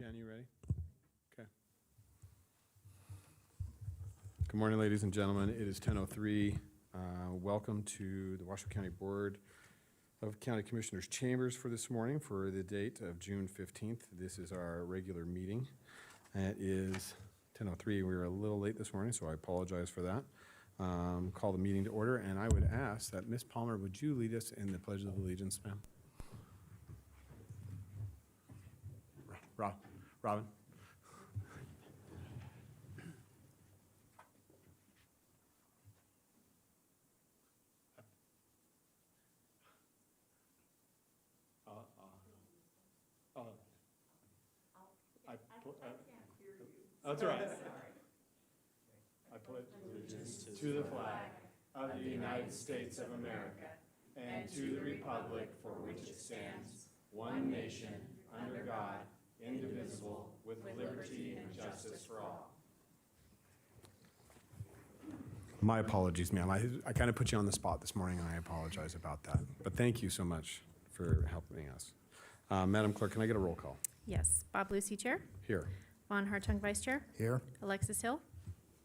Ken, you ready? Okay. Good morning, ladies and gentlemen. It is 10:03. Welcome to the Washoe County Board of County Commissioners Chambers for this morning for the date of June 15th. This is our regular meeting. It is 10:03. We were a little late this morning, so I apologize for that. Call the meeting to order, and I would ask that Ms. Palmer, would you lead us in the Pledge of Allegiance, ma'am? Robin? That's all right. I pledge allegiance to the flag of the United States of America and to the republic for which it stands, one nation, under God, indivisible, with liberty and justice for all. My apologies, ma'am. I kind of put you on the spot this morning, and I apologize about that. But thank you so much for helping us. Madam Clerk, can I get a roll call? Yes. Bob Lucy, Chair. Here. Vaughn Hartung, Vice Chair. Here. Alexis Hill.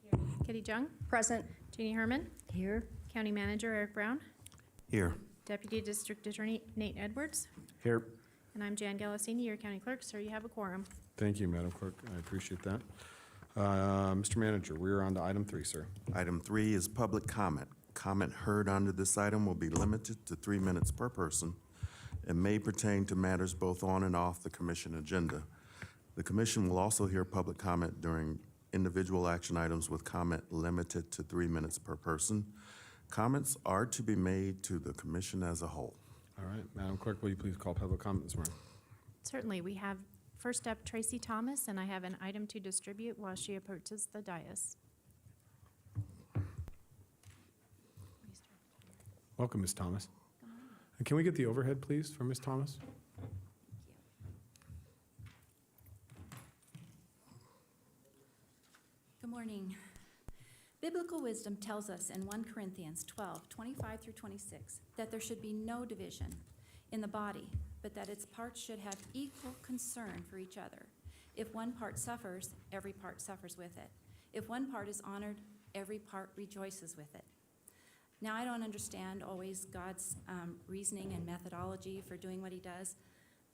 Here. Kitty Jung. Present. Jeannie Herman. Here. County Manager Eric Brown. Here. Deputy District Attorney Nate Edwards. Here. And I'm Jan Galasini, your County Clerk. Sir, you have a quorum. Thank you, Madam Clerk. I appreciate that. Mr. Manager, we're on to item 3, sir. Item 3 is public comment. Comment heard under this item will be limited to 3 minutes per person and may pertain to matters both on and off the commission agenda. The commission will also hear public comment during individual action items with comment limited to 3 minutes per person. Comments are to be made to the commission as a whole. All right, Madam Clerk, will you please call public comment this morning? Certainly. We have first up Tracy Thomas, and I have an item to distribute while she approaches the dais. Welcome, Ms. Thomas. And can we get the overhead, please, for Ms. Thomas? Good morning. Biblical wisdom tells us in 1 Corinthians 12:25 through 26, that there should be no division in the body, but that its parts should have equal concern for each other. If one part suffers, every part suffers with it. If one part is honored, every part rejoices with it. Now, I don't understand always God's reasoning and methodology for doing what he does,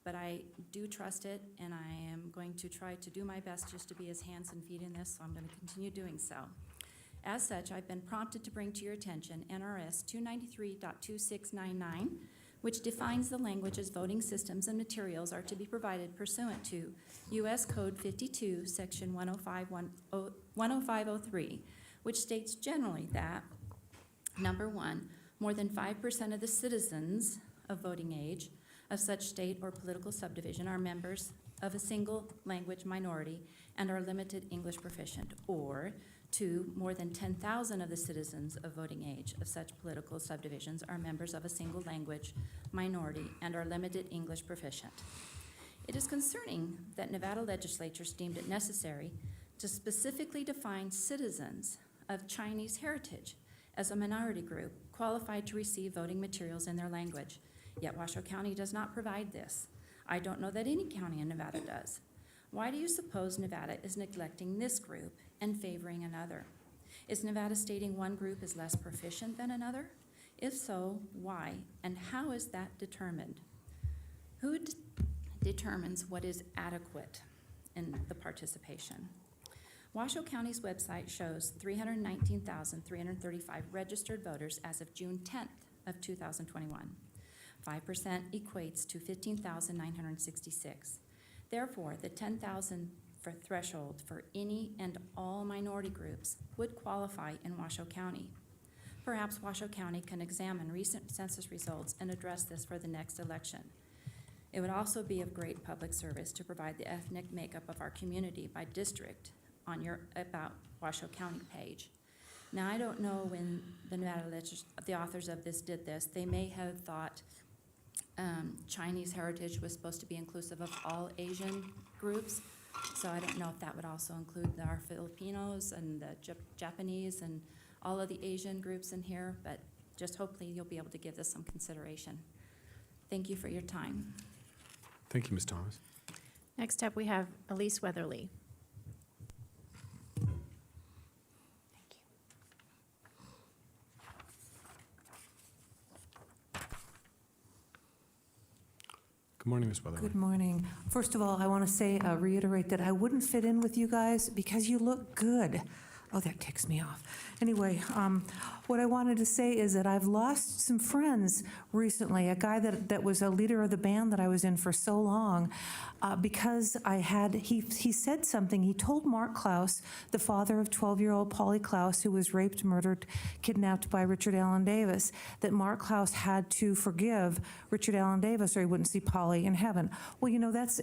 but I do trust it, and I am going to try to do my best just to be his hands and feet in this, so I'm going to continue doing so. As such, I've been prompted to bring to your attention NRS 293.2699, which defines the language as voting systems and materials are to be provided pursuant to U.S. Code 52, Section 10503, which states generally that, number 1, more than 5% of the citizens of voting age of such state or political subdivision are members of a single language minority and are limited English proficient, or 2, more than 10,000 of the citizens of voting age of such political subdivisions are members of a single language minority and are limited English proficient. It is concerning that Nevada legislatures deemed it necessary to specifically define citizens of Chinese heritage as a minority group qualified to receive voting materials in their language. Yet Washoe County does not provide this. I don't know that any county in Nevada does. Why do you suppose Nevada is neglecting this group and favoring another? Is Nevada stating one group is less proficient than another? If so, why, and how is that determined? Who determines what is adequate in the participation? Washoe County's website shows 319,335 registered voters as of June 10th of 2021. 5% equates to 15,966. Therefore, the 10,000 threshold for any and all minority groups would qualify in Washoe County. Perhaps Washoe County can examine recent census results and address this for the next election. It would also be of great public service to provide the ethnic makeup of our community by district on your About Washoe County page. Now, I don't know when the the authors of this did this. They may have thought Chinese heritage was supposed to be inclusive of all Asian groups, so I don't know if that would also include our Filipinos and the Japanese and all of the Asian groups in here, but just hopefully you'll be able to give this some consideration. Thank you for your time. Thank you, Ms. Thomas. Next up, we have Elise Weatherly. Good morning, Ms. Weatherly. Good morning. First of all, I want to say, reiterate that I wouldn't fit in with you guys because you look good. Oh, that ticks me off. Anyway, what I wanted to say is that I've lost some friends recently, a guy that was a leader of the band that I was in for so long, because he said something. He told Mark Klaus, the father of 12-year-old Polly Klaus, who was raped, murdered, kidnapped by Richard Allen Davis, that Mark Klaus had to forgive Richard Allen Davis or he wouldn't see Polly in heaven. Well, you know, that's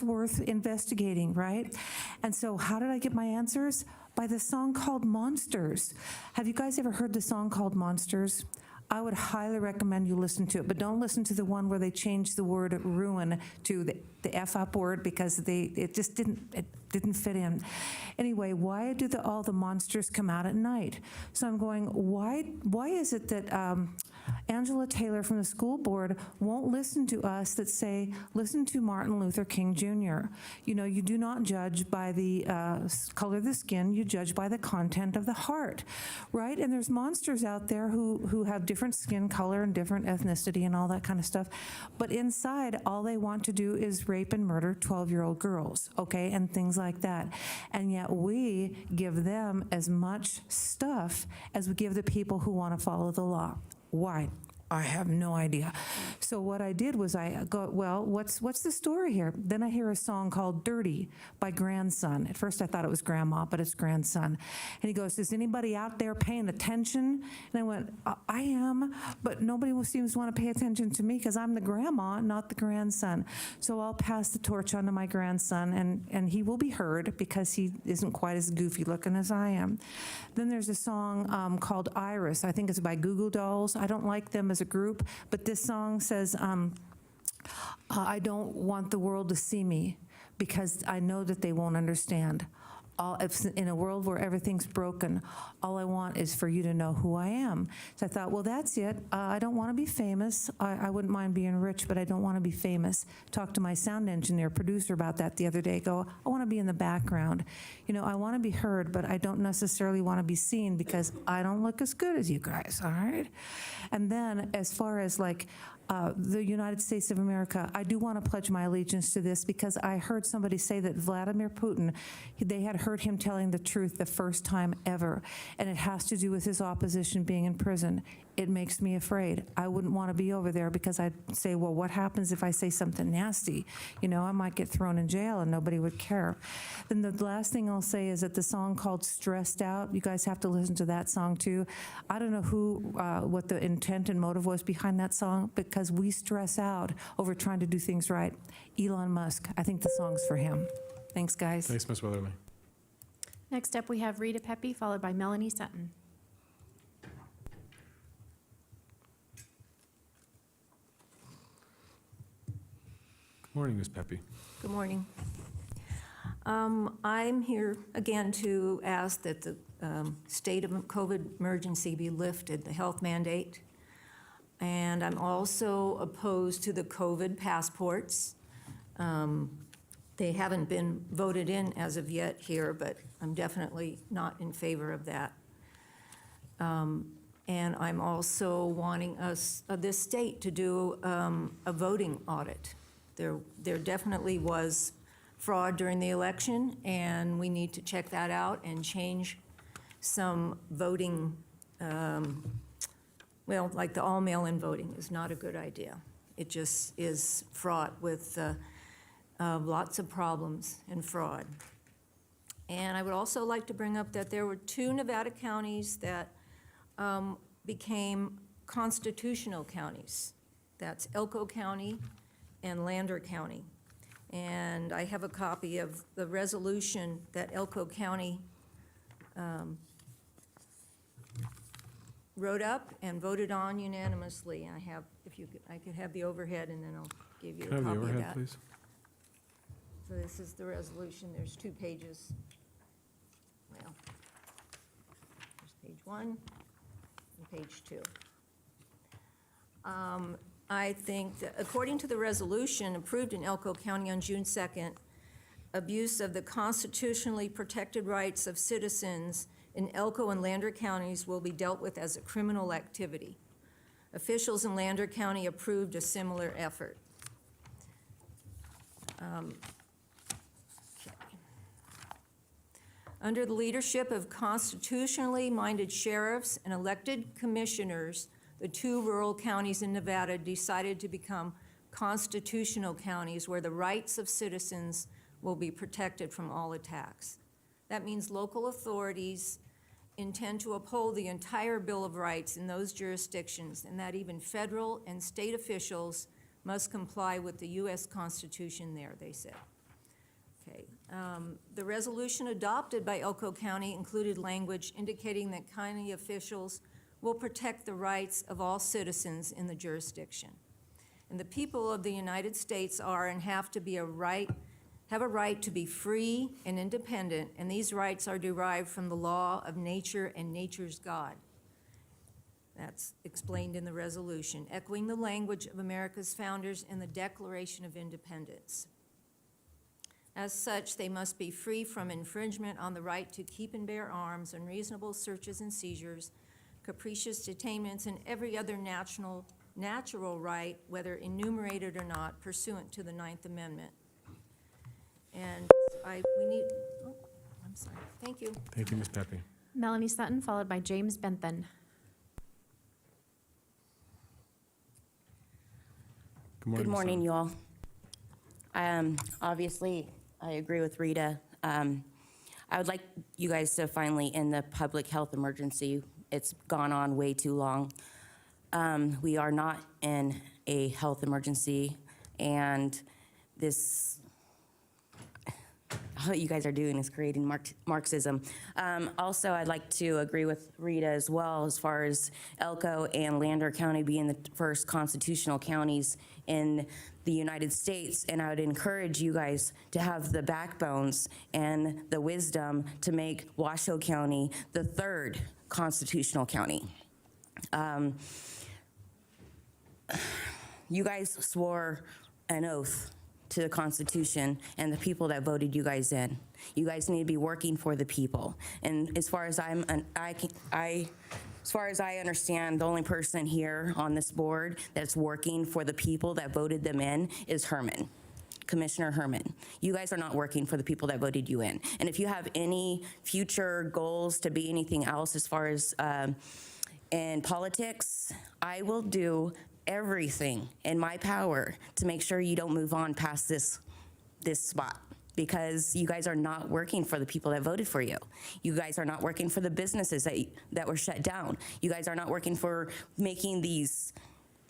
worth investigating, right? And so how did I get my answers? By the song called Monsters. Have you guys ever heard the song called Monsters? I would highly recommend you listen to it, but don't listen to the one where they changed the word ruin to the F-up word because it just didn't fit in. Anyway, why do all the monsters come out at night? So I'm going, why is it that Angela Taylor from the school board won't listen to us that say, listen to Martin Luther King Jr. You know, you do not judge by the color of the skin, you judge by the content of the heart, right? And there's monsters out there who have different skin color and different ethnicity and all that kind of stuff. But inside, all they want to do is rape and murder 12-year-old girls, okay, and things like that. And yet we give them as much stuff as we give the people who want to follow the law. Why? I have no idea. So what I did was I go, well, what's the story here? Then I hear a song called Dirty by Grandson. At first I thought it was Grandma, but it's Grandson. And he goes, is anybody out there paying attention? And I went, I am, but nobody seems to want to pay attention to me because I'm the grandma, not the grandson. So I'll pass the torch on to my grandson, and he will be heard because he isn't quite as goofy looking as I am. Then there's a song called Iris. I think it's by Goo Goo Dolls. I don't like them as a group, but this song says, I don't want the world to see me because I know that they won't understand. In a world where everything's broken, all I want is for you to know who I am. So I thought, well, that's it. I don't want to be famous. I wouldn't mind being rich, but I don't want to be famous. Talked to my sound engineer, producer about that the other day. Go, I want to be in the background. You know, I want to be heard, but I don't necessarily want to be seen because I don't look as good as you guys, all right? And then as far as like, the United States of America, I do want to pledge my allegiance to this because I heard somebody say that Vladimir Putin, they had heard him telling the truth the first time ever, and it has to do with his opposition being in prison. It makes me afraid. I wouldn't want to be over there because I'd say, well, what happens if I say something nasty? You know, I might get thrown in jail and nobody would care. Then the last thing I'll say is that the song called Stressed Out, you guys have to listen to that song too. I don't know what the intent and motive was behind that song because we stress out over trying to do things right. Elon Musk, I think the song's for him. Thanks, guys. Thanks, Ms. Weatherly. Next up, we have Rita Pepe, followed by Melanie Sutton. Good morning, Ms. Pepe. Good morning. I'm here again to ask that the state of COVID emergency be lifted, the health mandate. And I'm also opposed to the COVID passports. They haven't been voted in as of yet here, but I'm definitely not in favor of that. And I'm also wanting this state to do a voting audit. There definitely was fraud during the election, and we need to check that out and change some voting, well, like the all mail-in voting is not a good idea. It just is fraught with lots of problems and fraud. And I would also like to bring up that there were 2 Nevada counties that became constitutional counties. That's Elko County and Lander County. And I have a copy of the resolution that Elko County wrote up and voted on unanimously. I have, I could have the overhead, and then I'll give you a Can I have the copy of overhead, that. please? So this is the resolution. There's 2 pages. Well, there's page 1 and page 2. I think that according to the resolution approved in Elko County on June 2nd, abuse of the constitutionally protected rights of citizens in Elko and Lander counties will be dealt with as a criminal activity. Officials in Lander County approved a similar effort. Okay. Under the leadership of constitutionally minded sheriffs and elected commissioners, the 2 rural counties in Nevada decided to become constitutional counties where the rights of citizens will be protected from all attacks. That means local authorities intend to uphold the entire Bill of Rights in those jurisdictions, and that even federal and state officials must comply with the U.S. Constitution there, they said. Okay. The resolution adopted by Elko County included language indicating that county officials will protect the rights of all citizens in the jurisdiction. And the people of the United States are and have a right to be free and independent, and these rights are derived from the law of nature and nature's God. That's explained in the resolution, echoing the language of America's founders in the Declaration of Independence. As such, they must be free from infringement on the right to keep and bear arms, unreasonable searches and seizures, capricious detainments, and every other natural right, whether enumerated or not, pursuant to the 9th Amendment. And I'm sorry, thank you. Thank you, Ms. Pepe. Melanie Sutton, followed by James Bentham. Good morning, Good morning, you all. Obviously, I agree with Rita. I would like you guys to finally end the public health emergency. It's gone on way too long. We are not in a health emergency, and this, what you guys are doing is creating Marxism. Also, I'd like to agree with Rita as well as far as Elko and Lander County being the first constitutional counties in the United States, and I would encourage you guys to have the backbones and the wisdom to make Washoe County the 3rd constitutional county. You guys swore an oath to the Constitution and the people that voted you guys in. You guys need to be working for the people. And as far as as far as I understand, the only person here on this board that's working for the people that voted them in is Herman, Commissioner Herman. You guys are not working for the people that voted you in. And if you have any future goals to be anything else as far as in politics, I will do everything in my power to make sure you don't move on past this spot, because you guys are not working for the people that voted for you. You guys are not working for the businesses that were shut down. You guys are not working for making these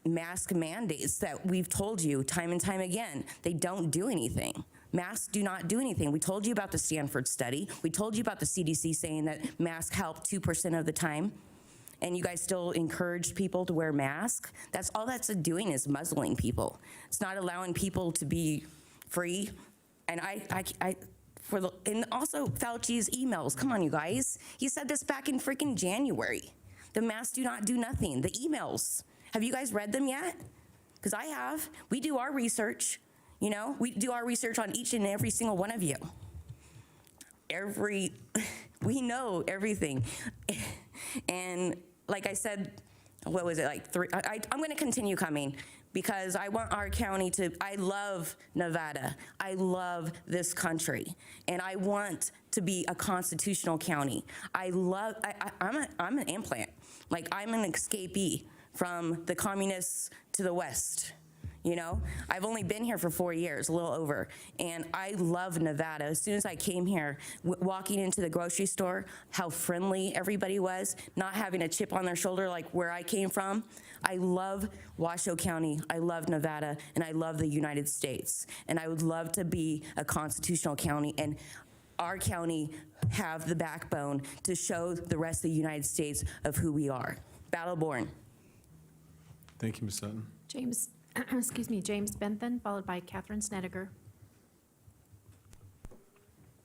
mask mandates that we've told you time and time again. They don't do anything. Masks do not do anything. We told you about the Stanford study. We told you about the CDC saying that masks help 2% of the time. And you guys still encourage people to wear masks. That's all that's doing is muzzling people. It's not allowing people to be free. And and also Fauci's emails. Come on, you guys. He said this back in freaking January. The masks do not do nothing. The emails. Have you guys read them yet? Because I have. We do our research. You know, we do our research on each and every single one of you. We know everything. And like I said, what was it, like 3? I'm going to continue coming because I want our county I love Nevada. I love this country. And I want to be a constitutional county. I'm an implant. Like, I'm an escapee from the communists to the West. You know, I've only been here for 4 years, a little over, and I love Nevada. As soon as I came here, walking into the grocery store, how friendly everybody was, not having a chip on their shoulder like where I came from. I love Washoe County, I love Nevada, and I love the United States. And I would love to be a constitutional county, and our county have the backbone to show the rest of the United States of who we are. Battle-born. Thank you, Ms. Sutton. James Bentham, followed by Catherine Snedeker.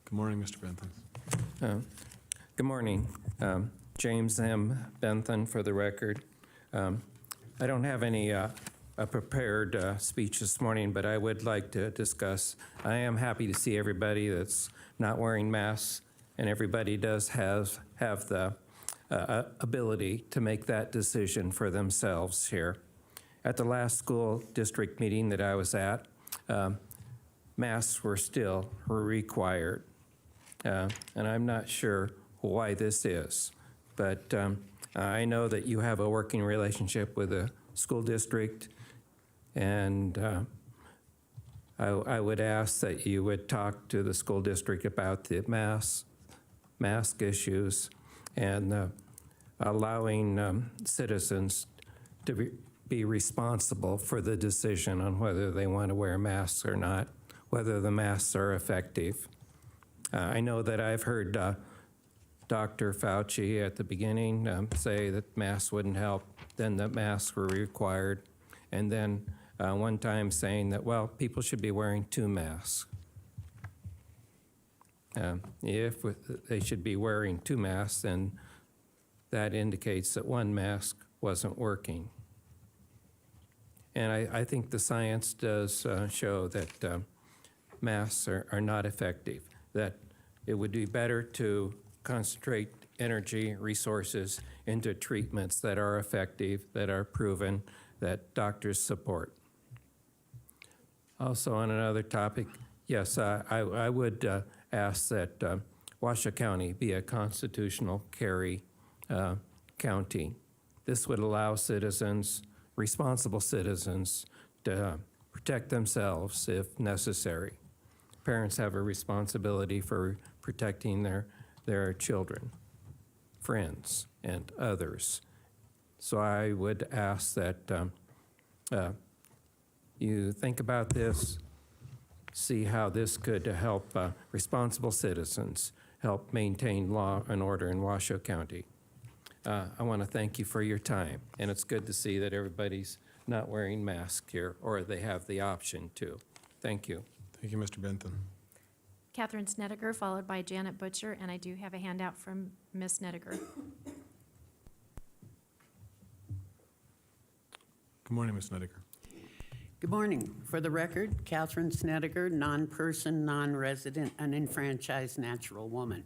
Good morning, Mr. Bentham. Good morning. James M. Bentham, for the record. I don't have any a prepared speech this morning, but I would like to discuss, I am happy to see everybody that's not wearing masks, and everybody does have the ability to make that decision for themselves here. At the last school district meeting that I was at, masks were still required. And I'm not sure why this is, but I know that you have a working relationship with the school district, and I would ask that you would talk to the school district about the mask issues and allowing citizens to be responsible for the decision on whether they want to wear masks or not, whether the masks are effective. I know that I've heard Dr. Fauci at the beginning say that masks wouldn't help, then that masks were required, and then one time saying that, well, people should be wearing 2 masks. If they should be wearing 2 masks, then that indicates that 1 mask wasn't working. And I think the science does show that masks are not effective, that it would be better to concentrate energy, resources into treatments that are effective, that are proven, that doctors support. Also, on another topic, yes, I would ask that Washoe County be a constitutional carry county. This would allow citizens, responsible citizens, to protect themselves if necessary. Parents have a responsibility for protecting their children, friends, and others. So I would ask that you think about this, see how this could help responsible citizens, help maintain law and order in Washoe County. I want to thank you for your time, and it's good to see that everybody's not wearing masks here, or they have the option to. Thank you. Thank you, Mr. Bentham. Catherine Snedeker, followed by Janet Butcher, and I do have a handout from Ms. Snedeker. Good morning, Ms. Snedeker. Good morning. For the record, Catherine Snedeker, non-person, non-resident, unenfranchised natural woman.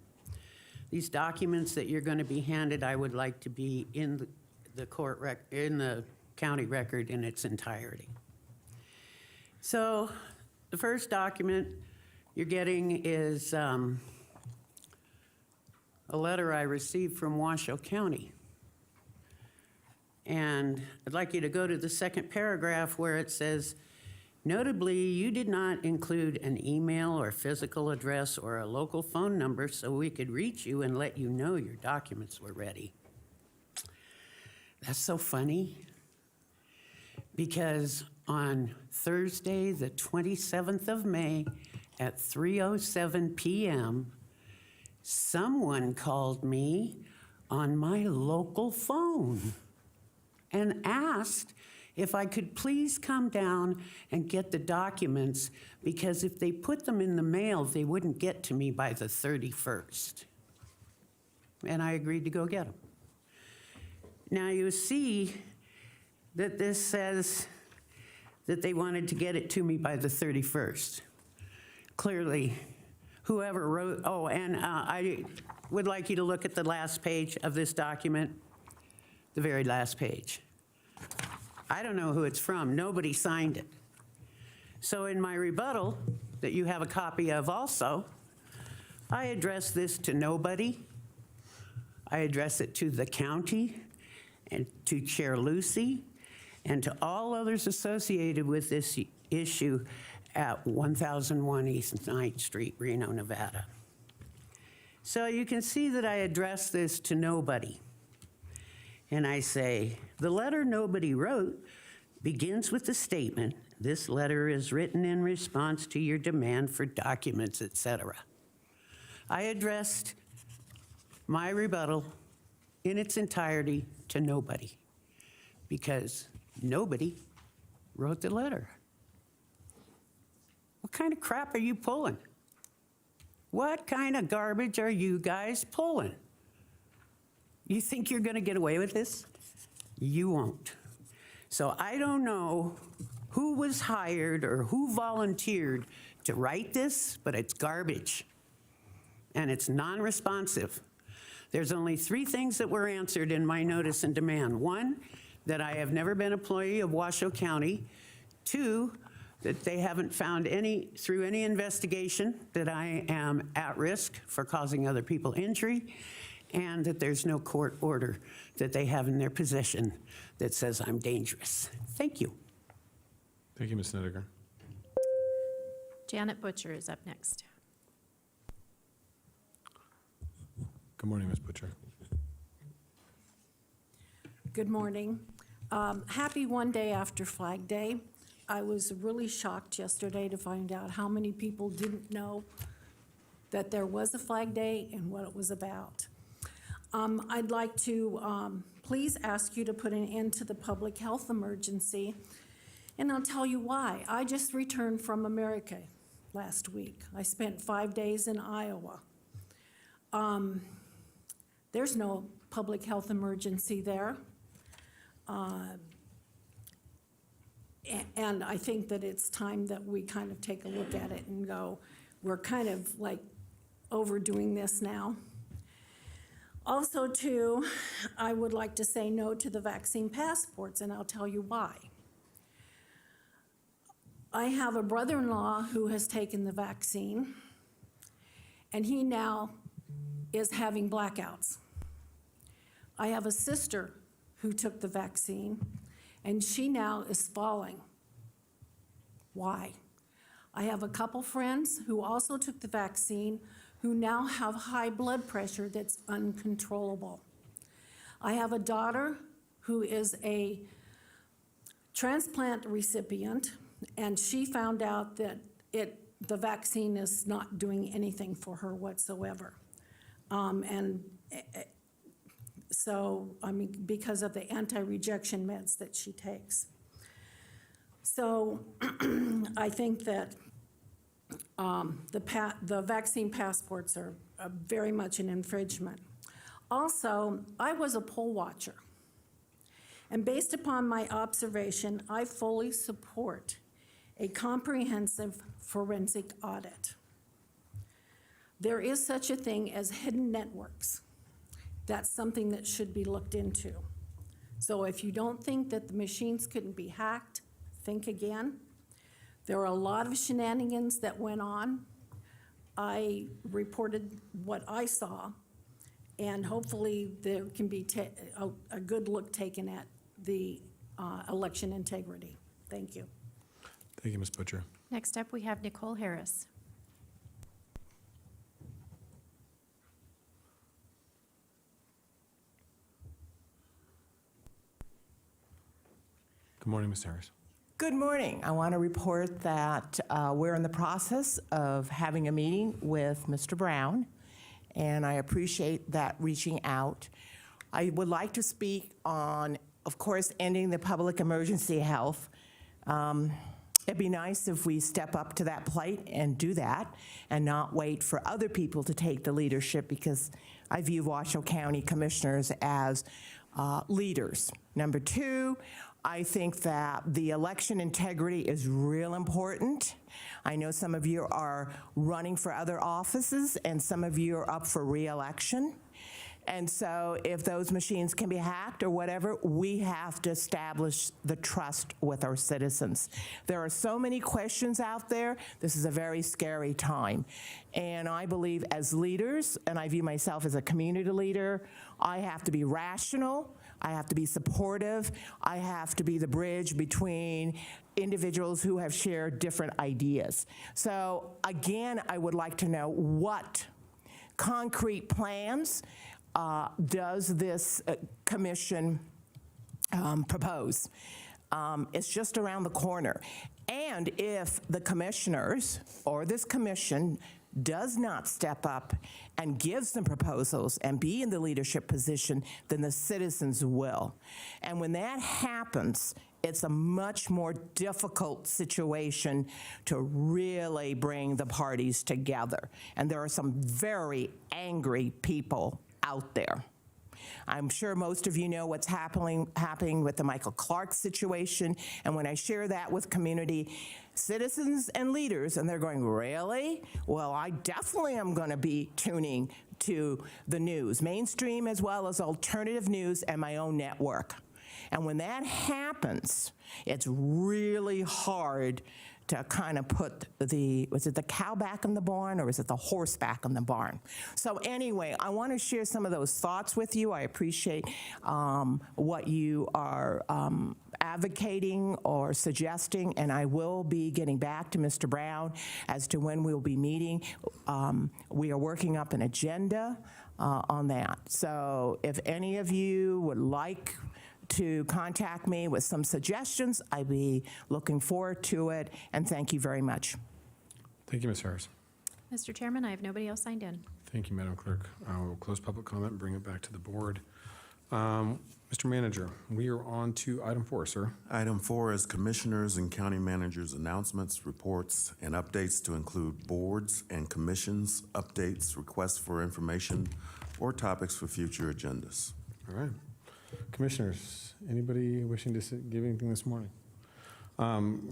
These documents that you're going to be handed, I would like to be in the county record in its entirety. So the first document you're getting is a letter I received from Washoe County. And I'd like you to go to the second paragraph where it says, notably, you did not include an email or physical address or a local phone number so we could reach you and let you know your documents were ready. That's so funny, because on Thursday, the 27th of May at 3:07 p.m., someone called me on my local phone and asked if I could please come down and get the documents, because if they put them in the mail, they wouldn't get to me by the 31st. And I agreed to go get them. Now you see that this says that they wanted to get it to me by the 31st. Clearly, whoever wrote, oh, and I would like you to look at the last page of this document, the very last page. I don't know who it's from. Nobody signed it. So in my rebuttal, that you have a copy of also, I address this to nobody. I address it to the county and to Chair Lucy and to all others associated with this issue at 1001 East 9th Street, Reno, Nevada. So you can see that I address this to nobody. And I say, the letter nobody wrote begins with the statement, this letter is written in response to your demand for documents, etc. I addressed my rebuttal in its entirety to nobody, because nobody wrote the letter. What kind of crap are you pulling? What kind of garbage are you guys pulling? You think you're going to get away with this? You won't. So I don't know who was hired or who volunteered to write this, but it's garbage. And it's non-responsive. There's only 3 things that were answered in my notice and demand. 1, that I have never been an employee of Washoe County. 2, that they haven't found through any investigation that I am at risk for causing other people injury, and that there's no court order that they have in their possession that says I'm dangerous. Thank you. Thank you, Ms. Snedeker. Janet Butcher is up next. Good morning, Ms. Butcher. Good morning. Happy one day after Flag Day. I was really shocked yesterday to find out how many people didn't know that there was a Flag Day and what it was about. I'd like to please ask you to put an end to the public health emergency, and I'll tell you why. I just returned from America last week. I spent 5 days in Iowa. There's no public health emergency there. And I think that it's time that we kind of take a look at it and go, we're kind of like overdoing this now. Also, too, I would like to say no to the vaccine passports, and I'll tell you why. I have a brother-in-law who has taken the vaccine, and he now is having blackouts. I have a sister who took the vaccine, and she now is falling. Why? I have a couple friends who also took the vaccine who now have high blood pressure that's uncontrollable. I have a daughter who is a transplant recipient, and she found out that the vaccine is not doing anything for her whatsoever. So, I mean, because of the anti-rejection meds that she takes. So, I think that the vaccine passports are very much an infringement. Also, I was a poll watcher. And based upon my observation, I fully support a comprehensive forensic audit. There is such a thing as hidden networks. That's something that should be looked into. So if you don't think that the machines couldn't be hacked, think again. There are a lot of shenanigans that went on. I reported what I saw, and hopefully there can be a good look taken at the election integrity. Thank you. Thank you, Ms. Butcher. Next up, we have Nicole Harris. Good morning, Ms. Harris. Good morning. I want to report that we're in the process of having a meeting with Mr. Brown, and I appreciate that reaching out. I would like to speak on, of course, ending the public emergency health. It'd be nice if we step up to that plate and do that and not wait for other people to take the leadership, because I view Washoe County commissioners as leaders. Number 2, I think that the election integrity is real important. I know some of you are running for other offices and some of you are up for re-election. And so if those machines can be hacked or whatever, we have to establish the trust with our citizens. There are so many questions out there. This is a very scary time. And I believe as leaders, and I view myself as a community leader, I have to be rational. I have to be supportive. I have to be the bridge between individuals who have shared different ideas. So again, I would like to know what concrete plans does this commission propose? It's just around the corner. And if the commissioners or this commission does not step up and give some proposals and be in the leadership position, then the citizens will. And when that happens, it's a much more difficult situation to really bring the parties together. And there are some very angry people out there. I'm sure most of you know what's happening with the Michael Clark situation, and when I share that with community citizens and leaders, and they're going, really? Well, I definitely am going to be tuning to the news, mainstream as well as alternative news and my own network. And when that happens, it's really hard to kind of put was it the cow back in the barn, or is it the horse back in the barn? So anyway, I want to share some of those thoughts with you. I appreciate what you are advocating or suggesting, and I will be getting back to Mr. Brown as to when we'll be meeting. We are working up an agenda on that. So if any of you would like to contact me with some suggestions, I'd be looking forward to it, and thank you very much. Thank you, Ms. Harris. Mr. Chairman, I have nobody else signed in. Thank you, Madam Clerk. We'll close public comment and bring it back to the board. Mr. Manager, we are on to item 4, sir. Item 4 is Commissioners and County Managers' announcements, reports, and updates to include boards and commissions, updates, requests for information, or topics for future agendas. All right. Commissioners, anybody wishing to give anything this morning?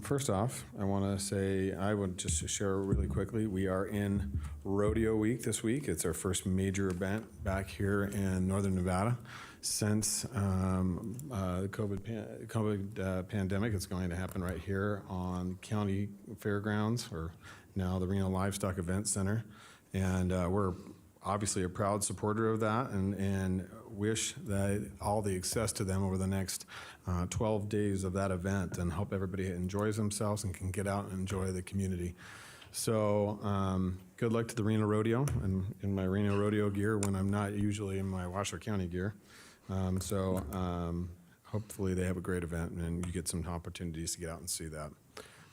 First off, I want to say, I would just share really quickly, we are in Rodeo Week this week. It's our first major event back here in Northern Nevada since the COVID pandemic. It's going to happen right here on County Fairgrounds, or now the Reno Livestock Event Center. And we're obviously a proud supporter of that, and wish that all the success to them over the next 12 days of that event, and hope everybody enjoys themselves and can get out and enjoy the community. So good luck to the Reno Rodeo, and in my Reno Rodeo gear when I'm not usually in my Washoe County gear. Hopefully they have a great event and you get some opportunities to get out and see that.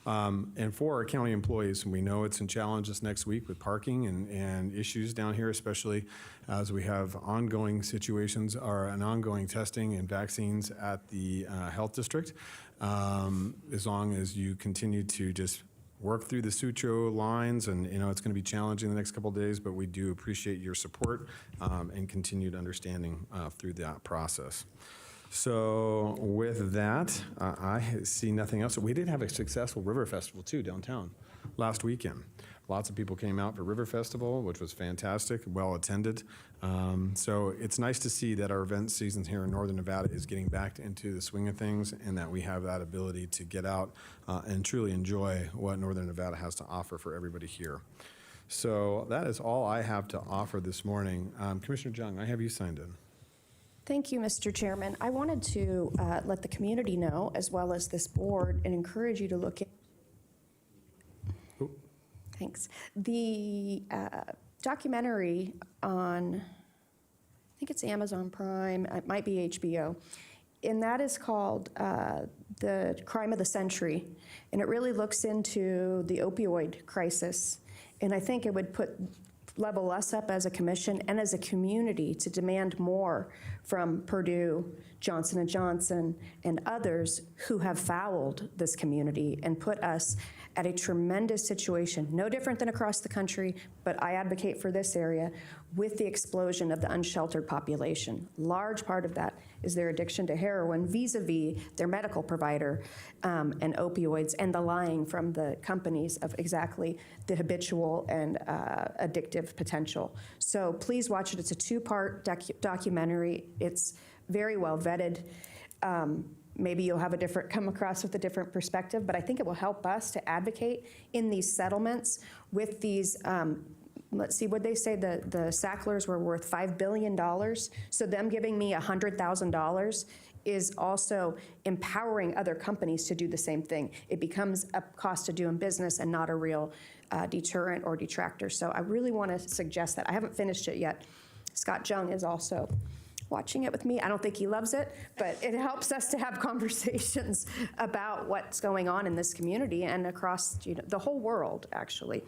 And for our county employees, we know it's in challenges next week with parking and issues down here, especially as we have ongoing situations and ongoing testing and vaccines at the health district. As long as you continue to just work through the Sutro lines, and it's going to be challenging the next couple of days, but we do appreciate your support and continued understanding through that process. So with that, I see nothing else. We did have a successful River Festival too downtown last weekend. Lots of people came out for River Festival, which was fantastic, well attended. So it's nice to see that our event season here in Northern Nevada is getting back into the swing of things, and that we have that ability to get out and truly enjoy what Northern Nevada has to offer for everybody here. So that is all I have to offer this morning. Commissioner Jung, I have you signed in. Thank you, Mr. Chairman. I wanted to let the community know, as well as this board, and encourage you to look at thanks. The documentary on, I think it's Amazon Prime, it might be HBO, and that is called The Crime of the Century, and it really looks into the opioid crisis, and I think it would level us up as a commission and as a community to demand more from Purdue, Johnson & Johnson, and others who have fouled this community and put us at a tremendous situation, no different than across the country, but I advocate for this area, with the explosion of the unsheltered population. Large part of that is their addiction to heroin vis-a-vis their medical provider and opioids, and the lying from the companies of exactly the habitual and addictive potential. So please watch it. It's a 2-part documentary. It's very well vetted. Maybe you'll have come across with a different perspective, but I think it will help us to advocate in these settlements with these, let's see, what they say, the Sacklers were worth $5 billion. So them giving me $100,000 is also empowering other companies to do the same thing. It becomes a cost of doing business and not a real deterrent or detractor. So I really want to suggest that. I haven't finished it yet. Scott Jung is also watching it with me. I don't think he loves it, but it helps us to have conversations about what's going on in this community and across the whole world, actually.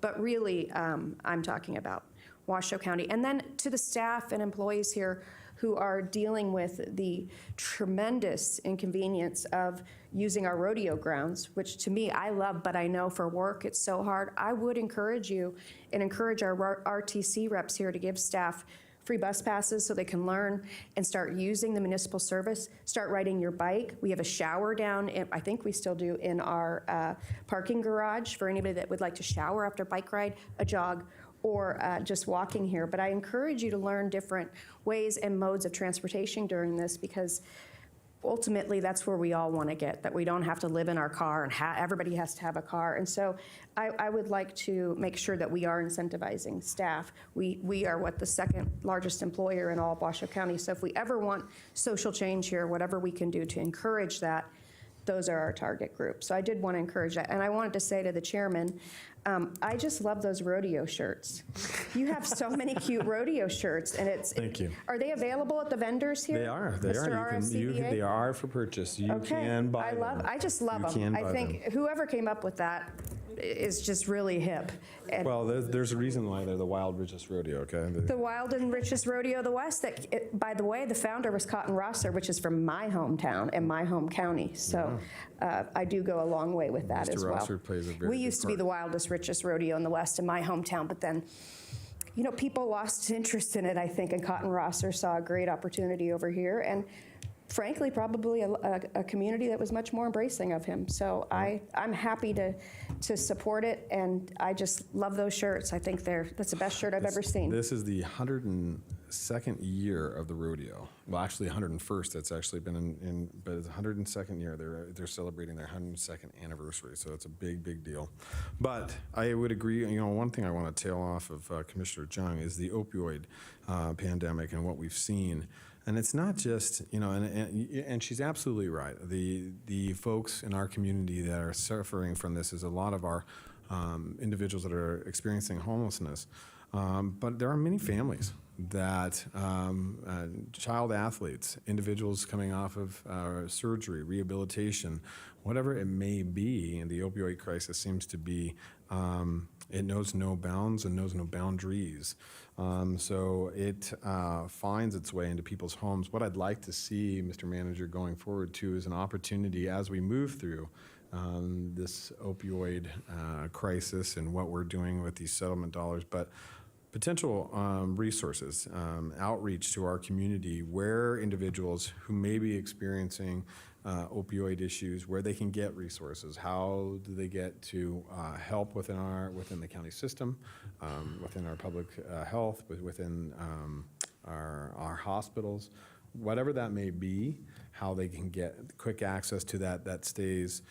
But really, I'm talking about Washoe County. And then to the staff and employees here who are dealing with the tremendous inconvenience of using our rodeo grounds, which to me I love, but I know for work it's so hard. I would encourage you and encourage our RTC reps here to give staff free bus passes so they can learn and start using the municipal service, start riding your bike. We have a shower down, I think we still do, in our parking garage for anybody that would like to shower after a bike ride, a jog, or just walking here. But I encourage you to learn different ways and modes of transportation during this, because ultimately that's where we all want to get, that we don't have to live in our car and everybody has to have a car. And so I would like to make sure that we are incentivizing staff. We are the second largest employer in all of Washoe County. So if we ever want social change here, whatever we can do to encourage that, those are our target group. So I did want to encourage that. And I wanted to say to the chairman, I just love those rodeo shirts. You have so many cute rodeo shirts, and it's. Thank you. Are they available at the vendors here? They are. Mr. RFCBA? They are for purchase. You Okay. can buy them. I just love You them. can I buy think them. whoever came up with that is just really hip. And Well, there's a reason why they're the wild richest rodeo, okay? the wild and richest rodeo of the West, by the way, the founder was Cotton Rosser, which is from my hometown and my home county. So I do go a long way with that Mr. as well. Rosser plays a very We big used to be part. the wildest, richest rodeo in the West in my hometown, but then, people lost interest in it, I think, and Cotton Rosser saw a great opportunity over here, and frankly, probably a community that was much more embracing of him. So I'm happy to support it, and I just love those shirts. I think that's the best shirt I've ever seen. This is the 102nd year of the rodeo. Well, actually 101st. That's actually been in but it's the 102nd year. They're celebrating their 102nd anniversary, so it's a big, big deal. But I would agree. One thing I want to tail off of Commissioner Jung is the opioid pandemic and what we've seen. And it's not just, and she's absolutely right. The folks in our community that are suffering from this is a lot of our individuals that are experiencing homelessness. But there are many families that child athletes, individuals coming off of surgery, rehabilitation, whatever it may be, and the opioid crisis seems to be, it knows no bounds and knows no boundaries. So it finds its way into people's homes. What I'd like to see, Mr. Manager, going forward too, is an opportunity as we move through this opioid crisis and what we're doing with these settlement dollars, but potential resources, outreach to our community where individuals who may be experiencing opioid issues, where they can get resources. How do they get to help within the county system, within our public health, within our hospitals, whatever that may be, how they can get quick access to that stays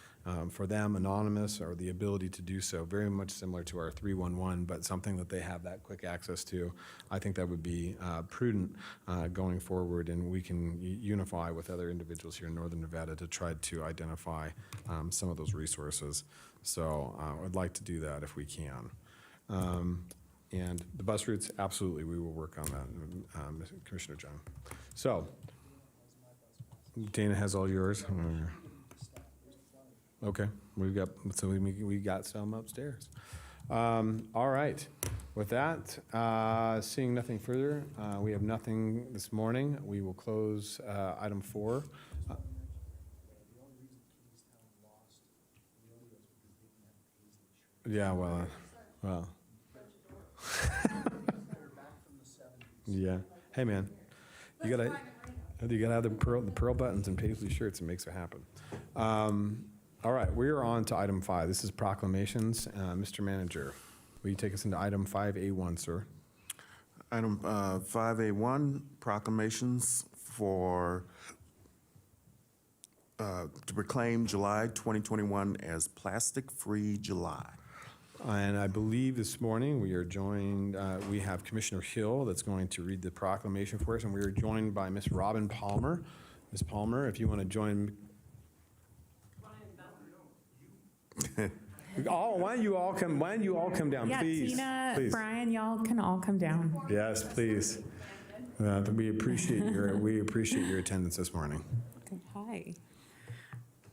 for them anonymous, or the ability to do so, very much similar to our 311, but something that they have that quick access to. I think that would be prudent going forward, and we can unify with other individuals here in Northern Nevada to try to identify some of those resources. So I'd like to do that if we can. And the bus routes, absolutely, we will work on that, Commissioner John. So, Dana has all yours. Okay, we got some upstairs. All right, with that, seeing nothing further, we have nothing this morning. We will close item 4. Yeah, well. Yeah. Hey, man, you gotta have the pearl buttons and paisley shirts. It makes it happen. All right, we are on to item 5. This is proclamations. Mr. Manager, will you take us into item 5A1, sir? Item 5A1, proclamations for to proclaim July 2021 as Plastic-Free July. And I believe this morning we are joined, we have Commissioner Hill that's going to read the proclamation for us, and we are joined by Miss Robin Palmer. Ms. Palmer, if you want to join. Oh, why don't you all come down, Yeah, please? Tina, Please. Brian, y'all can all come down. Yes, please. We appreciate your attendance this morning. Hi.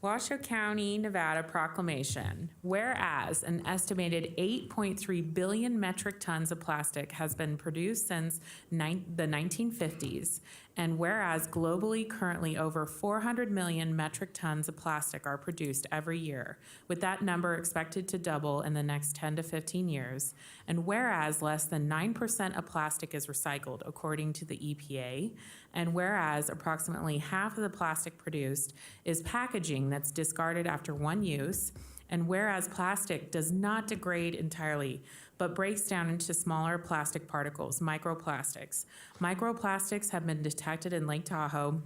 Washoe County, Nevada proclamation. Whereas an estimated 8.3 billion metric tons of plastic has been produced since the 1950s, And whereas globally, currently over 400 million metric tons of plastic are produced every year, with that number expected to double in the next 10 to 15 years. And whereas less than 9% of plastic is recycled, according to the EPA. And whereas approximately half of the plastic produced is packaging that's discarded after one use. And whereas plastic does not degrade entirely, but breaks down into smaller plastic particles, microplastics. Microplastics have been detected in Lake Tahoe,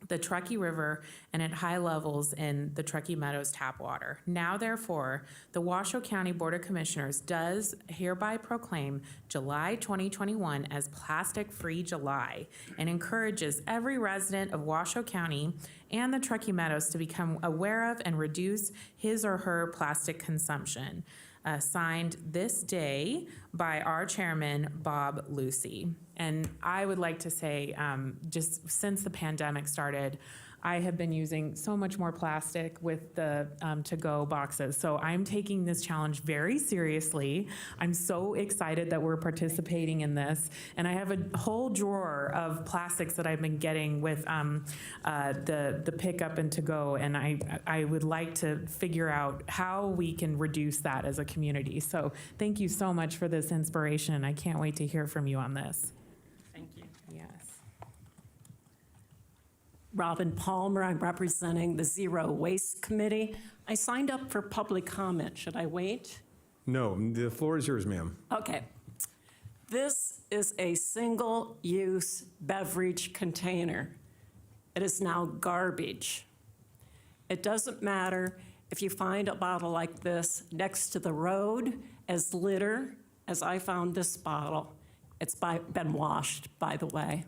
the Truckee River, and at high levels in the Truckee Meadows tap water. Now, therefore, the Washoe County Board of Commissioners does hereby proclaim July 2021 as Plastic-Free July and encourages every resident of Washoe County and the Truckee Meadows to become aware of and reduce his or her plastic consumption. Signed this day by our chairman, Bob Lucy. And I would like to say, just since the pandemic started, I have been using so much more plastic with the to-go boxes. So I'm taking this challenge very seriously. I'm so excited that we're participating in this. And I have a whole drawer of plastics that I've been getting with the pickup and to-go. And I would like to figure out how we can reduce that as a community. So thank you so much for this inspiration. I can't wait to hear from you on this. Thank you. Yes. Robin Palmer, I'm representing the Zero Waste Committee. I signed up for public comment. Should I wait? No, the floor is yours, ma'am. Okay. This is a single-use beverage container. It is now garbage. It doesn't matter if you find a bottle like this next to the road as litter, as I found this bottle. It's been washed, by the way.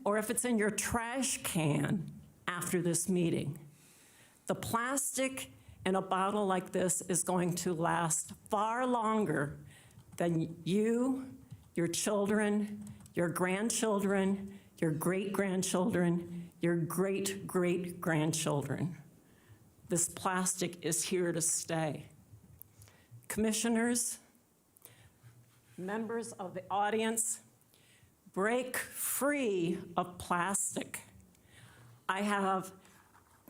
Or if it's in your trash can after this meeting. The plastic in a bottle like this is going to last far longer than you, your children, your grandchildren, your great-grandchildren, your great-great-grandchildren. This plastic is here to stay. Commissioners, members of the audience, break free of plastic. I have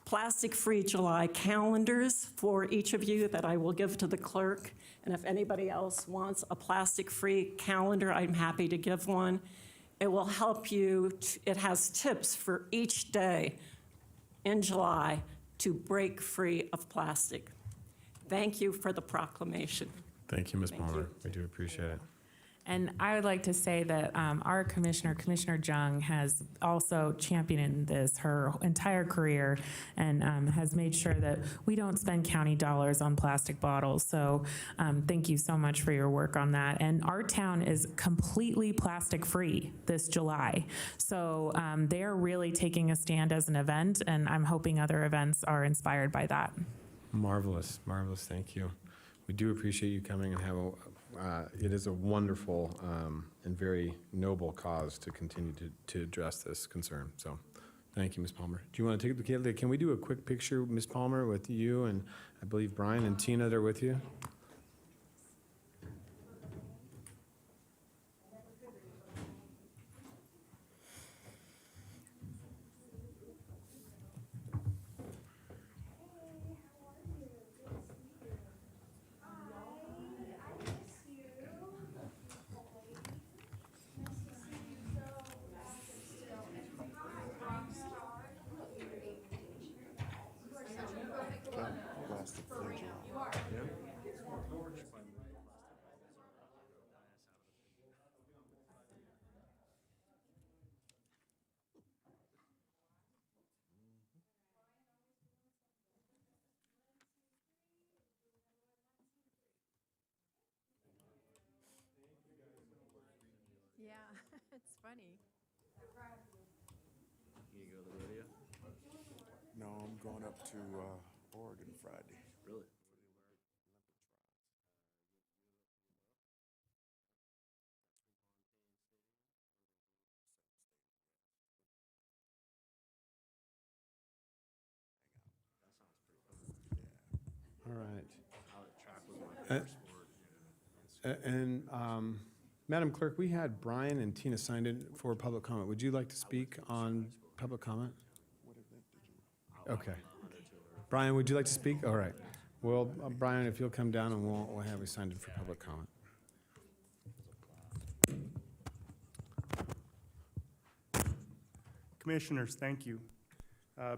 plastic-free July calendars for each of you that I will give to the clerk. And if anybody else wants a plastic-free calendar, I'm happy to give one. It will help you. It has tips for each day in July to break free of plastic. Thank you for the proclamation. Thank you, Ms. Thank Palmer. you. We do appreciate it. And I would like to say that our commissioner, Commissioner Jung, has also championed this her entire career and has made sure that we don't spend county dollars on plastic bottles. So thank you so much for your work on that. And our town is completely plastic free this July. So they are really taking a stand as an event, and I'm hoping other events are inspired by that. Marvelous, marvelous. Thank you. We do appreciate you coming and have it is a wonderful and very noble cause to continue to address this concern. So thank you, Ms. Palmer. Do you want to take the, can we do a quick picture, Ms. Palmer, with you and I believe Brian and Tina that are with you? Yeah, it's funny. You go to the rodeo? No, I'm going up to Oregon Friday. Really? All right. And Madam Clerk, we had Brian and Tina signed in for public comment. Would you like to speak on public comment? Okay. Brian, would you like to speak? All right. Well, Brian, if you'll come down and we'll have you signed in for public comment. Commissioners, thank you.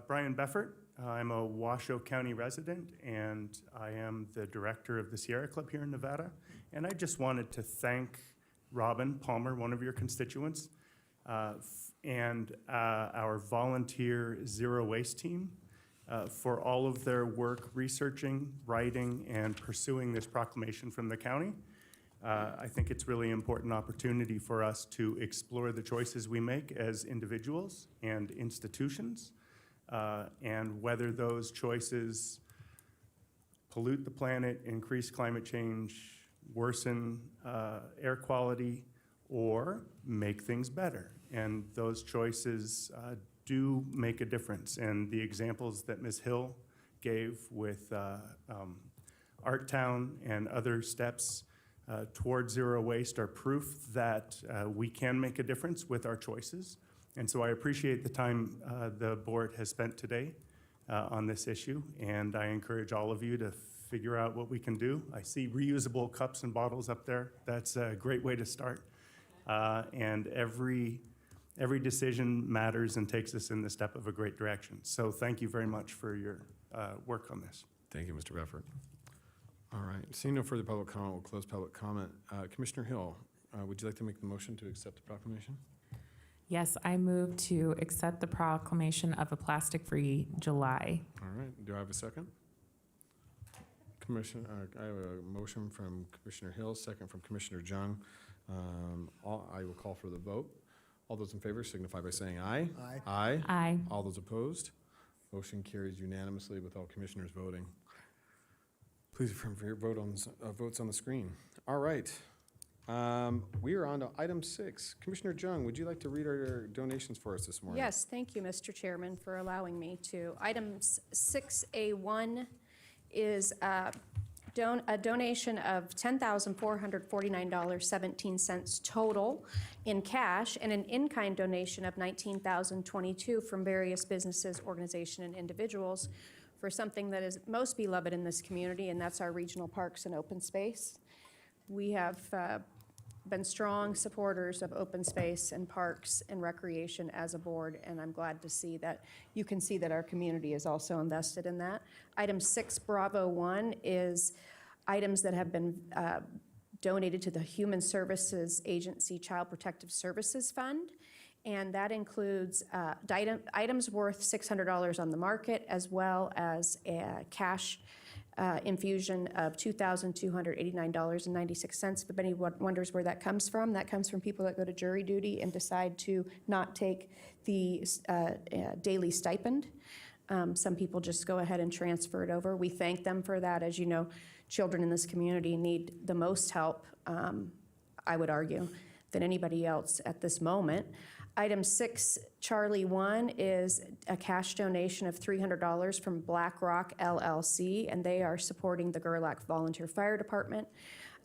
Brian Beffert, I'm a Washoe County resident, and I am the director of the Sierra Club here in Nevada. And I just wanted to thank Robin Palmer, one of your constituents, and our volunteer zero waste team for all of their work researching, writing, and pursuing this proclamation from the county. I think it's really important opportunity for us to explore the choices we make as individuals and institutions, and whether those choices pollute the planet, increase climate change, worsen air quality, or make things better. And those choices do make a difference. And the examples that Ms. Hill gave with Arttown and other steps toward zero waste are proof that we can make a difference with our choices. And so I appreciate the time the board has spent today on this issue, and I encourage all of you to figure out what we can do. I see reusable cups and bottles up there. That's a great way to start. And every decision matters and takes us in the step of a great direction. So thank you very much for your work on this. Thank you, Mr. Beffert. All right. Seeing no further public comment, we'll close public comment. Commissioner Hill, would you like to make the motion to accept the proclamation? Yes, I move to accept the proclamation of a plastic-free July. All right. Do I have a second? I have a motion from Commissioner Hill, second from Commissioner Jung. I will call for the vote. All those in favor signify by saying aye. Aye. Aye. Aye. All those opposed? Motion carries unanimously with all commissioners voting. Please affirm for your votes on the screen. All right. We are on to item 6. Commissioner Jung, would you like to read our donations for us this morning? Yes, thank you, Mr. Chairman, for allowing me to. Item 6A1 is a donation of $10,449.17 total in cash, and an in-kind donation of $19,022 from various businesses, organizations, and individuals for something that is most beloved in this community, and that's our regional parks and open space. We have been strong supporters of open space and parks and recreation as a board, and I'm glad to see that you can see that our community is also invested in that. Item 6 Bravo 1 is items that have been donated to the Human Services Agency Child Protective Services Fund, and that includes items worth $600 on the market, as well as a cash infusion of $2,289.96. If anybody wonders where that comes from people that go to jury duty and decide to not take the daily stipend. Some people just go ahead and transfer it over. We thank them for that. As you know, children in this community need the most help, I would argue, than anybody else at this moment. Item 6, Charlie 1, is a cash donation of $300 from Black Rock LLC, and they are supporting the Gerlach Volunteer Fire Department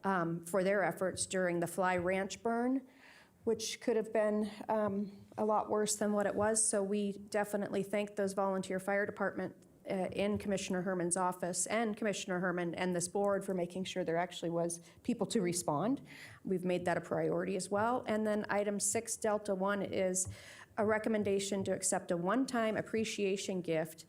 for their efforts during the Fly Ranch burn, which could have been a lot worse than what it was. So we definitely thank those volunteer fire department in Commissioner Herman's office and Commissioner Herman and this board for making sure there actually was people to respond. We've made that a priority as well. And then item 6 Delta 1 is a recommendation to accept a one-time appreciation gift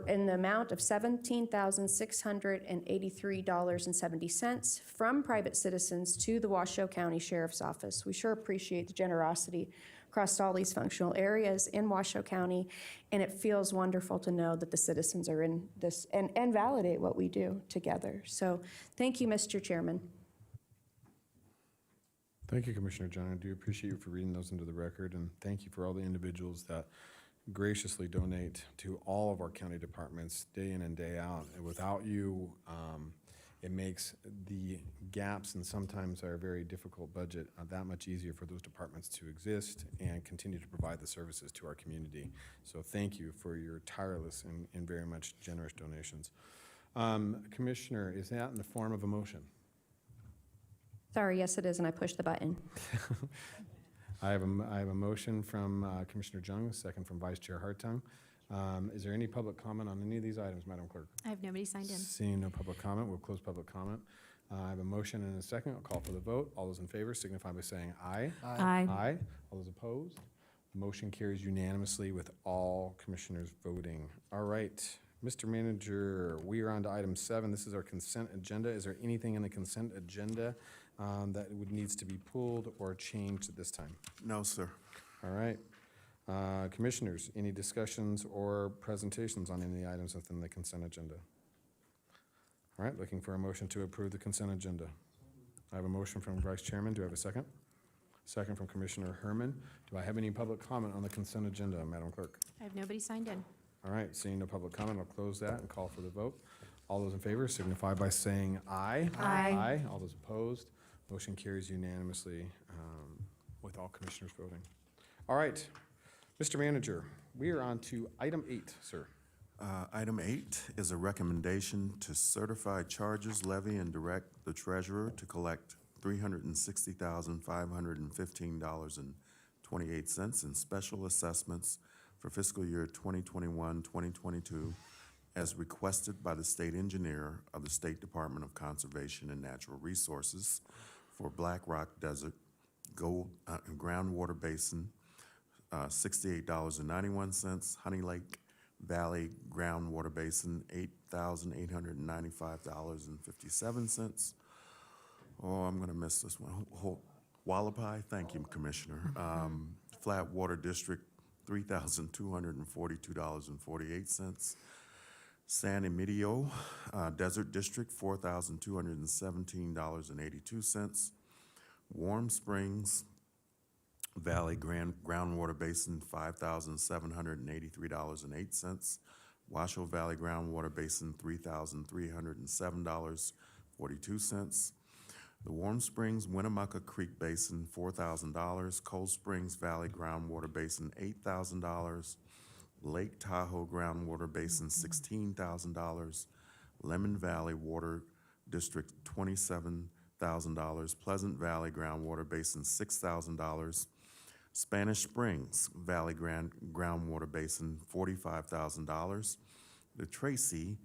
in the amount of $17,683.70 from private citizens to the Washoe County Sheriff's Office. We sure appreciate the generosity across all these functional areas in Washoe County, and it feels wonderful to know that the citizens are in this and validate what we do together. So thank you, Mr. Chairman. Thank you, Commissioner John. I do appreciate you for reading those into the record, and thank you for all the individuals that graciously donate to all of our county departments day in and day out. And without you, it makes the gaps and sometimes our very difficult budget that much easier for those departments to exist and continue to provide the services to our community. So thank you for your tireless and very much generous donations. Commissioner, is that in the form of a motion? Sorry, yes, it is, and I pushed the button. I have a motion from Commissioner Jung, a second from Vice Chair Hartung. Is there any public comment on any of these items, Madam Clerk? I have nobody signed in. Seeing no public comment, we'll close public comment. I have a motion and a second. I'll call for the vote. All those in favor signify by saying aye. Aye. Aye. All those opposed? Motion carries unanimously with all commissioners voting. All right, Mr. Manager, we are on to item 7. This is our consent agenda. Is there anything in the consent agenda that needs to be pulled or changed at this time? No, sir. All right. Commissioners, any discussions or presentations on any of the items within the consent agenda? All right, looking for a motion to approve the consent agenda. I have a motion from Vice Chairman. Do I have a second? Second from Commissioner Herman. Do I have any public comment on the consent agenda, Madam Clerk? I have nobody signed in. All right, seeing no public comment, I'll close that and call for the vote. All those in favor signify by saying aye. Aye. Aye. All those opposed, motion carries unanimously with all commissioners voting. All right, Mr. Manager, we are on to item 8, sir. Item 8 is a recommendation to certify charges, levy, and direct the treasurer to collect $360,515.28 in special assessments for fiscal year 2021-2022 as requested by the state engineer of the State Department of Conservation and Natural Resources for Black Rock Desert Groundwater Basin, $68.91, Honey Lake Valley Groundwater Basin, $8,895.57. Oh, I'm gonna miss this one. Wallapai, thank you, Commissioner. Flat Water District, $3,242.48. San Emilio Desert District, $4,217.82. Warm Springs Valley Groundwater Basin, $5,783.08. Washoe Valley Groundwater Basin, $3,307.42. The Warm Springs Winnemucca Creek Basin, $4,000. Cold Springs Valley Groundwater Basin, $8,000. Lake Tahoe Groundwater Basin, $16,000. Lemon Valley Water District, $27,000. Pleasant Valley Groundwater Basin, $6,000. Spanish Springs Valley Groundwater Basin, $45,000. The Tracy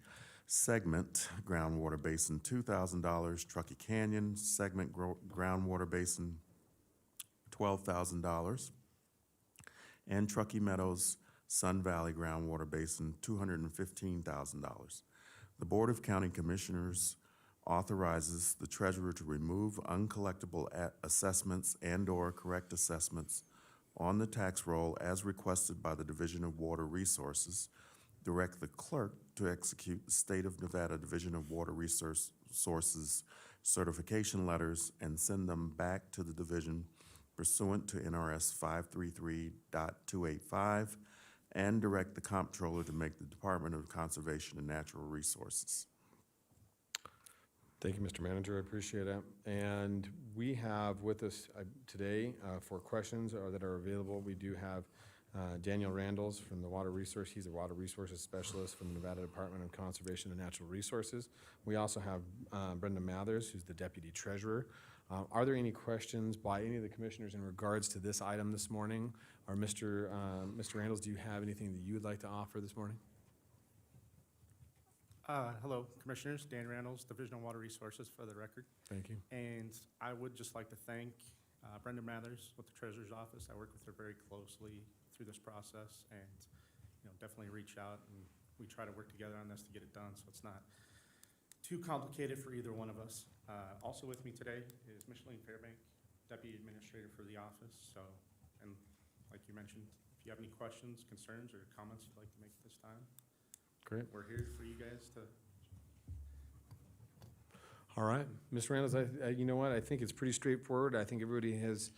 Segment Groundwater Basin, $2,000. Truckee Canyon Segment Groundwater Basin, $12,000. And Truckee Meadows Sun Valley Groundwater Basin, $215,000. The Board of County Commissioners authorizes the treasurer to remove uncollectible assessments and/or correct assessments on the tax roll as requested by the Division of Water Resources, direct the clerk to execute the State of Nevada Division of Water Resources certification letters and send them back to the division pursuant to NRS 533.285, and direct the comptroller to make the Department of Conservation and Natural Resources. Thank you, Mr. Manager, I appreciate it. And we have with us today for questions that are available, we do have Daniel Randalls from the Water Resource. He's a Water Resources Specialist from the Nevada Department of Conservation and Natural Resources. We also have Brenda Mathers, who's the Deputy Treasurer. Are there any questions by any of the commissioners in regards to this item this morning? Or Mr. Randalls, do you have anything that you would like to offer this morning? Hello, Commissioners. Dan Randalls, Division of Water Resources, for the record. Thank you. And I would just like to thank Brenda Mathers with the Treasurer's Office. I work with her very closely through this process, and definitely reach out, and we try to work together on this to get it done, so it's not too complicated for either one of us. Also with me today is Micheline Fairbank, Deputy Administrator for the office. So, and like you mentioned, if you have any questions, concerns, or comments you'd like to make at this time, great. We're here for you guys to. All right, Mr. Randalls, you know what? I think it's pretty straightforward. I think everybody has,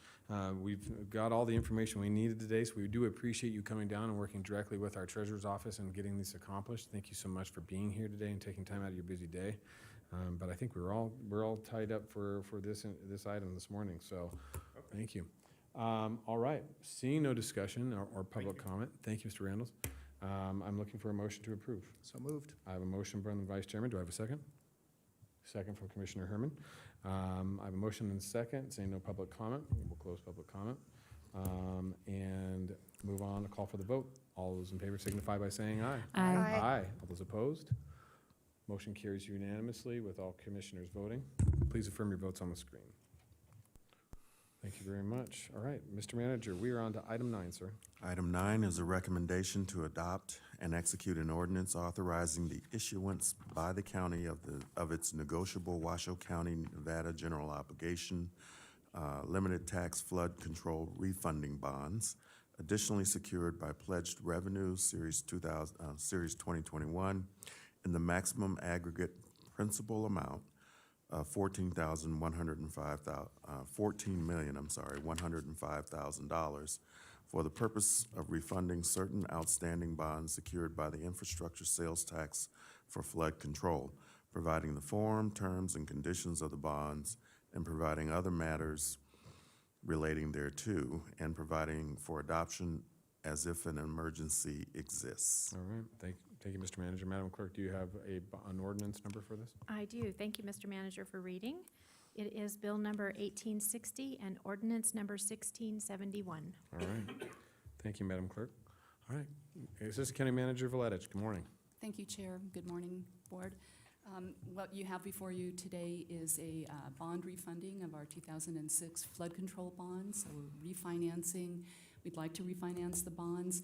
we've got all the information we needed today, so we do appreciate you coming down and working directly with our Treasurer's Office and getting this accomplished. Thank you so much for being here today and taking time out of your busy day. But I think we're all tied up for this item this morning, so thank you. All right, seeing no discussion or public comment, thank you, Mr. Randalls. I'm looking for a motion to approve. So moved. I have a motion from the Vice Chairman. Do I have a second? Second from Commissioner Herman. I have a motion and a second, saying no public comment. We'll close public comment. And move on to call for the vote. All those in favor signify by saying aye. Aye. Aye. All those opposed? Motion carries unanimously with all commissioners voting. Please affirm your votes on the screen. Thank you very much. All right, Mr. Manager, we are on to item 9, sir. Item 9 is a recommendation to adopt and execute an ordinance authorizing the issuance by the county of its negotiable Washoe County, Nevada general obligation, limited tax flood control refunding bonds, additionally secured by pledged revenue, Series 2021, in the maximum aggregate principal amount of $14,105,000 for the purpose of refunding certain outstanding bonds secured by the infrastructure sales tax for flood control, providing the form, terms, and conditions of the bonds, and providing other matters relating thereto, and providing for adoption as if an emergency exists. All right, thank you, Mr. Manager. Madam Clerk, do you have an ordinance number for this? I do. Thank you, Mr. Manager, for reading. It is Bill number 1860 and ordinance number 1671. All right, thank you, Madam Clerk. All right, Assistant County Manager Vladich, good morning. Thank you, Chair. Good morning, Board. What you have before you today is a bond refunding of our 2006 flood control bonds. So we're refinancing. We'd like to refinance the bonds.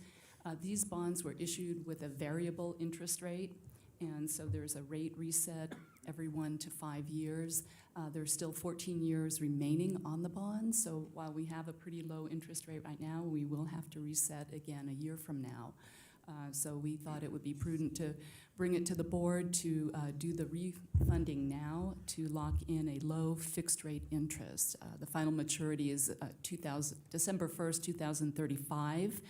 These bonds were issued with a variable interest rate, and so there's a rate reset every 1 to 5 years. There's still 14 years remaining on the bonds, so while we have a pretty low interest rate right now, we will have to reset again a year from now. So we thought it would be prudent to bring it to the board to do the refunding now to lock in a low fixed rate interest. The final maturity is December 1st, 2035.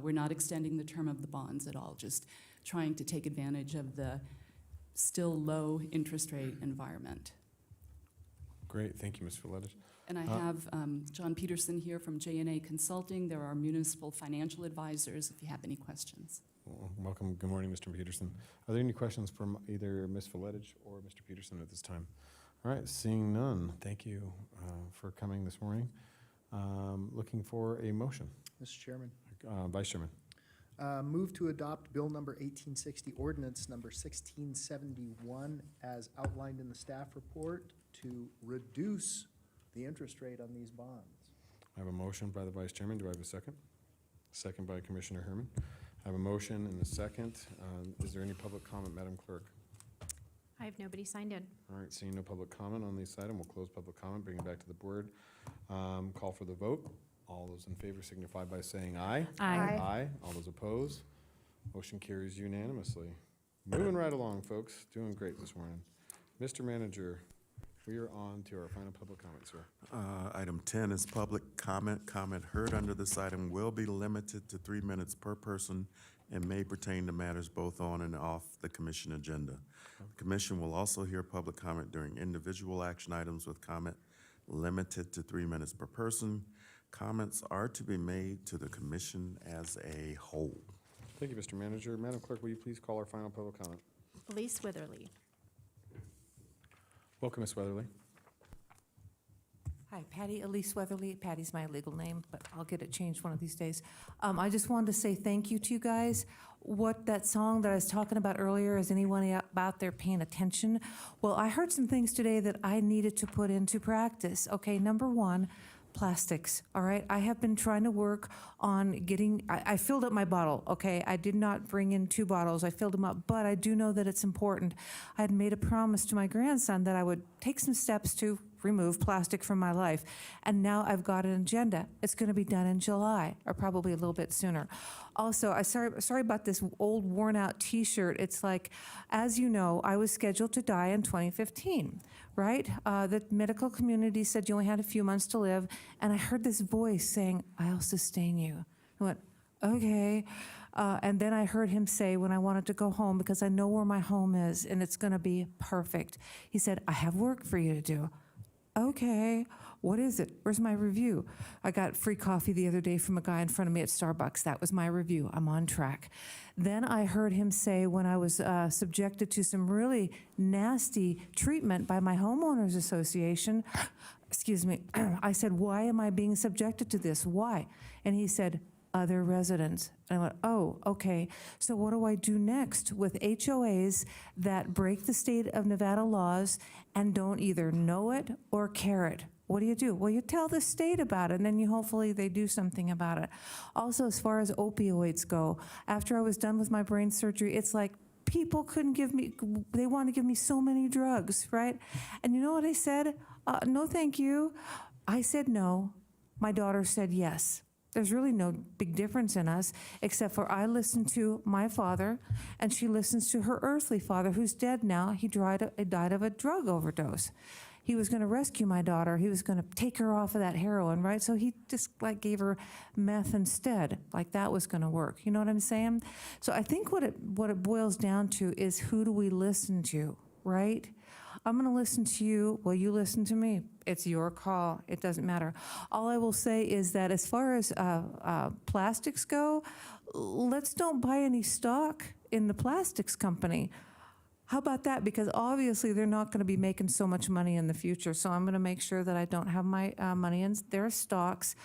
We're not extending the term of the bonds at all, just trying to take advantage of the still low interest rate environment. Great, thank you, Ms. Vladich. And I have John Peterson here from J&A Consulting. They're our municipal financial advisors if you have any questions. Well, welcome, good morning, Mr. Peterson. Are there any questions from either Ms. Vladich or Mr. Peterson at this time? All right, seeing none, thank you for coming this morning. Looking for a motion. Mr. Chairman, Vice Chairman. move to adopt Bill number 1860, ordinance number 1671, as outlined in the staff report to reduce the interest rate on these bonds. I have a motion by the Vice Chairman. Do I have a second? Second by Commissioner Herman. I have a motion and a second. Is there any public comment, Madam Clerk? I have nobody signed in. All right, seeing no public comment on this item, we'll close public comment, bring it back to the board. Call for the vote. All those in favor signify by saying aye. Aye. Aye. All those opposed? Motion carries unanimously. Moving right along, folks. Doing great this morning. Mr. Manager, we are on to our final public comment, sir. Item 10 is public comment. Comment heard under this item will be limited to 3 minutes per person and may pertain to matters both on and off the commission agenda. The commission will also hear public comment during individual action items with comment limited to 3 minutes per person. Comments are to be made to the commission as a whole. Thank you, Mr. Manager. Madam Clerk, will you please call our final public comment? Elise Witherly. Welcome, Ms. Weatherly. Hi, Patty Elise Weatherly. Patty's my legal name, but I'll get it changed one of these days. I just wanted to say thank you to you guys. What that song that I was talking about earlier, is anyone out there paying attention? Well, I heard some things today that I needed to put into practice. Okay, number one, plastics, all right? I have been trying to work on getting, I filled up my bottle, okay? I did not bring in 2 bottles, I filled them up, but I do know that it's important. I had made a promise to my grandson that I would take some steps to remove plastic from my life, and now I've got an agenda. It's gonna be done in July, or probably a little bit sooner. Also, sorry about this old worn out t-shirt. It's like, as you know, I was scheduled to die in 2015, right? The medical community said you only had a few months to live, and I heard this voice saying, I'll sustain you. I went, okay. And then I heard him say when I wanted to go home, because I know where my home is, and it's gonna be perfect. He said, I have work for you to do. okay, what is it? Where's my review? I got free coffee the other day from a guy in front of me at Starbucks. That was my review. I'm on track. Then I heard him say when I was subjected to some really nasty treatment by my homeowners association, excuse me, I said, why am I being subjected to this? Why? And he said, other residents. And I went, oh, okay. So what do I do next with HOAs that break the state of Nevada laws and don't either know it or care it? What do? Well, you tell the state about it, and then hopefully they do something about it. Also, as far as opioids go, after I was done with my brain surgery, it's like people couldn't give me, they want to give me so many drugs, right? And you know what I said? No, thank you. I said no. My daughter said yes. There's really no big difference in us, except for I listen to my father, and she listens to her earthly father, who's dead now. He died of a drug overdose. He was going to rescue my daughter. He was going to take her off of that heroin, right? So he just like gave her meth instead, like that was going to work. You know what I'm saying? So I think what it boils down to is who do we listen to, right? I'm going to listen to you. Well, you listen to me. It's your call. It doesn't matter. All I will say is that as far as plastics go, let's don't buy any stock in the plastics company. How about that? Because obviously they're not going to be making so much money in the future. So I'm going to make sure that I don't have my money in their stocks.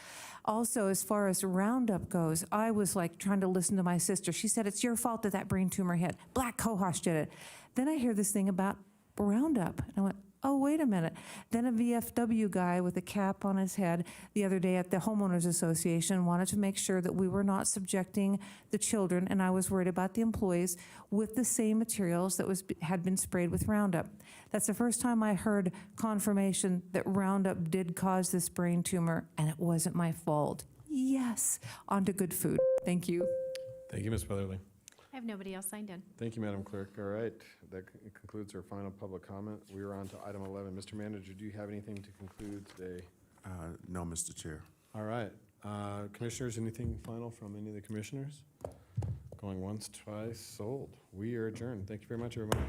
Also, as far as Roundup goes, I was like trying to listen to my sister. She said, it's your fault that brain tumor hit. Black cohosh did it. Then I hear this thing about Roundup. And I went, oh, wait a minute. Then a VFW guy with a cap on his head the other day at the Homeowners Association wanted to make sure that we were not subjecting the children, and I was worried about the employees, with the same materials that had been sprayed with Roundup. That's the first time I heard confirmation that Roundup did cause this brain tumor, and it wasn't my fault. Yes, on to good food. Thank you. Thank you, Ms. Featherly. I have nobody else signed in. Thank you, Madam Clerk. All right, that concludes our final public comment. We are on to item 11. Mr. Manager, do you have anything to conclude today? No, Mr. Chair. All right. Commissioners, anything final from any of the commissioners? Going once, twice, sold. We are adjourned. Thank you very much, everybody.